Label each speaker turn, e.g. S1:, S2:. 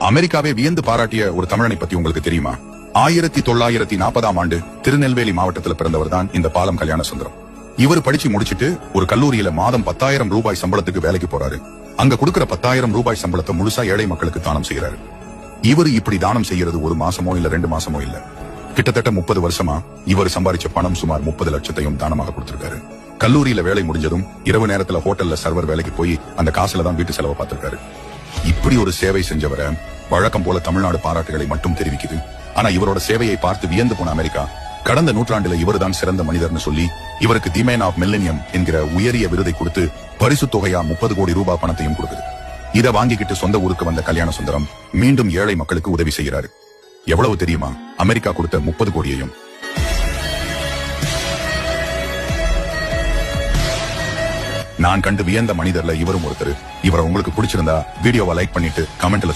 S1: அமெரிக்காவே வியந்து பாராட்டிய ஒரு தமிழனை பத்தி உங்களுக்கு தெரியுமா? 1940ஆம் ஆண்டு திருநெல்வேலி மாவட்டத்தில் பிறந்தவர் தான் இந்த பாலம் கல்யாண சுந்தரம். இவர் படிச்சு முடிச்சிட்டு ஒரு கல்லூரியில மாதம் 10,000 ரூபாய் சம்பளத்துக்கு வேலைக்கு போறாரு. அங்க கொடுக்கிற 10,000 ரூபாய் சம்பளத்தை முழுசா ஏழை மக்களுக்கு தானம் செய்யறாரு. இவர் இப்படி தானம் செய்யறது ஒரு மாசமோ இல்ல 2 மாசமோ இல்ல, கிட்டத்தட்ட 30 வருஷமா இவர் சம்பாதிச்ச பணம் சுமார் 30 லட்சத்தையும் தானமாக கொடுத்திருக்காரு. கல்லூரியில வேலை முடிஞ்சதும் இரவு நேரத்துல ஹோட்டல்ல சர்வர் வேலைக்கு போய் அந்த காசுல தான் வீட்டு செலவை பார்த்திருக்காரு. இப்படி ஒரு சேவை செஞ்சவரை வழக்கம் போல தமிழ்நாடு பாராட்டுகளை மட்டும் தெரிவிக்குது. ஆனா இவரோட சேவையை பார்த்து வியந்து போன அமெரிக்கா கடந்த நூற்றாண்டுல இவர்தான் சிறந்த மனிதர்னு சொல்லி இவருக்கு தி மேன் ஆஃப் மில்லேனியம் என்கிற உயரிய விருதை கொடுத்து பரிசு தொகையா 30 கோடி ரூபாய் பணத்தையும் கொடுக்குது. இதை வாங்கிக்கிட்டு சொந்த ஊருக்கு வந்த கல்யாண சுந்தரம் மீண்டும் ஏழை மக்களுக்கு உதவி செய்கிறாரு. எவ்வளவு தெரியுமா? அமெரிக்கா கொடுத்த 30 கோடியையும். நான் கண்டு வியந்த மனிதர்ல இவரும் ஒருத்தர். இவரை உங்களுக்கு பிடிச்சிருந்தா வீடியோவை லைக் பண்ணிட்டு கமெண்ட்ல